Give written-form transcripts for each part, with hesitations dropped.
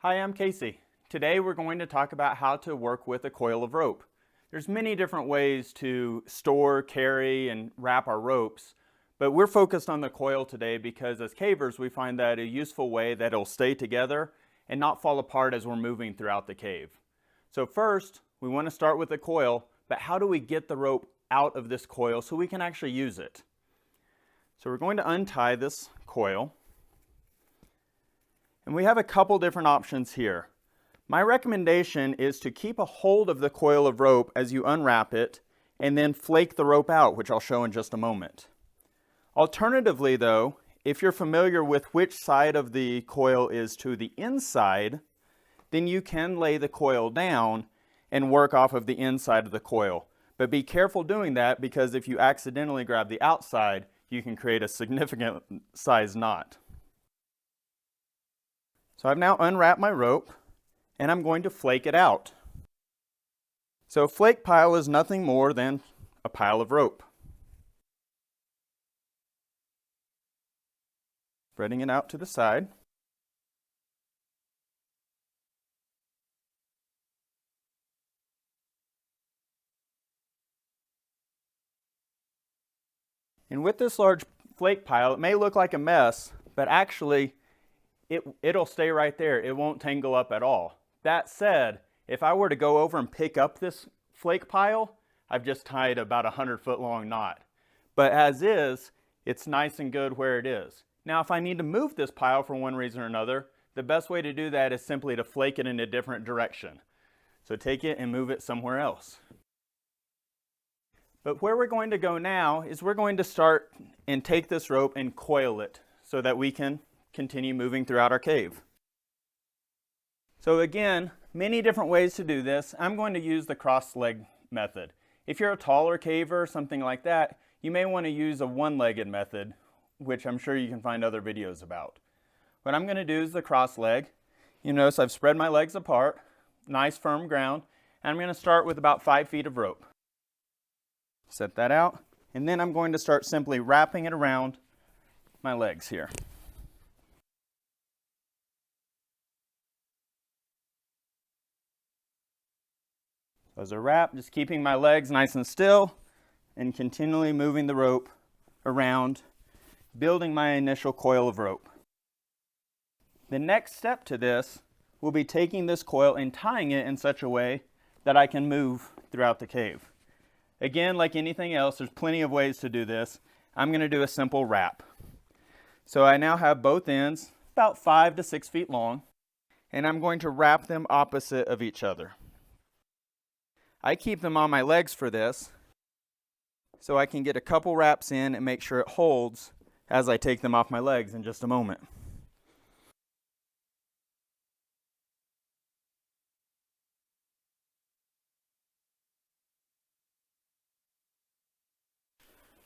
Hi, I'm Casey. Today we're going to talk about how to work with a coil of rope. There's many different ways to store, carry, and wrap our ropes, but we're focused on the coil today because as cavers we find that a useful way that it'll stay together and not fall apart as we're moving throughout the cave. So first, we want to start with the coil, but how do we get the rope out of this coil so we can actually use it? So we're going to untie this coil. And we have a couple different options here. My recommendation is to keep a hold of the coil of rope as you unwrap it and then flake the rope out, which I'll show in just a moment. Alternatively though, if you're familiar with which side of the coil is to the inside, then you can lay the coil down and work off of the inside of the coil. But be careful doing that because if you accidentally grab the outside, you can create a significant size knot. So I've now unwrapped my rope and I'm going to flake it out. So a flake pile is nothing more than a pile of rope. Spreading it out to the side. And with this large flake pile, it may look like a mess, but actually it'll stay right there. It won't tangle up at all. That said, if I were to go over and pick up this flake pile, I've just tied about a 100-foot long knot. But as is, it's nice and good where it is. Now, if I need to move this pile for one reason or another, the best way to do that is simply to flake it in a different direction. So take it and move it somewhere else. But where we're going to go now is we're going to start and take this rope and coil it so that we can continue moving throughout our cave. So again, many different ways to do this. I'm going to use the cross leg method. If you're a taller caver or something like that, you may want to use a one-legged method, which I'm sure you can find other videos about. What I'm going to do is the cross leg. You notice I've spread my legs apart, nice firm ground, and I'm going to start with about 5 feet of rope. Set that out, and then I'm going to start simply wrapping it around my legs here. As a wrap, just keeping my legs nice and still and continually moving the rope around, building my initial coil of rope. The next step to this will be taking this coil and tying it in such a way that I can move throughout the cave. Again, like anything else, there's plenty of ways to do this. I'm going to do a simple wrap. So I now have both ends about 5 to 6 feet long, and I'm going to wrap them opposite of each other. I keep them on my legs for this so I can get a couple wraps in and make sure it holds as I take them off my legs in just a moment.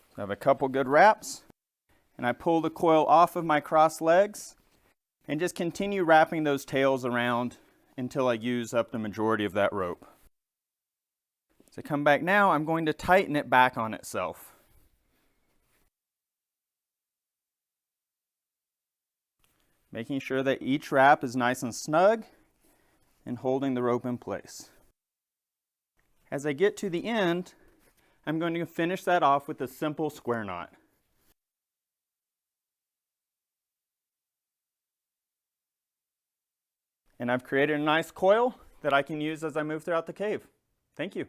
So I have a couple good wraps, and I pull the coil off of my cross legs and just continue wrapping those tails around until I use up the majority of that rope. So come back now, I'm going to tighten it back on itself. Making sure that each wrap is nice and snug and holding the rope in place. As I get to the end, I'm going to finish that off with a simple square knot. And I've created a nice coil that I can use as I move throughout the cave. Thank you.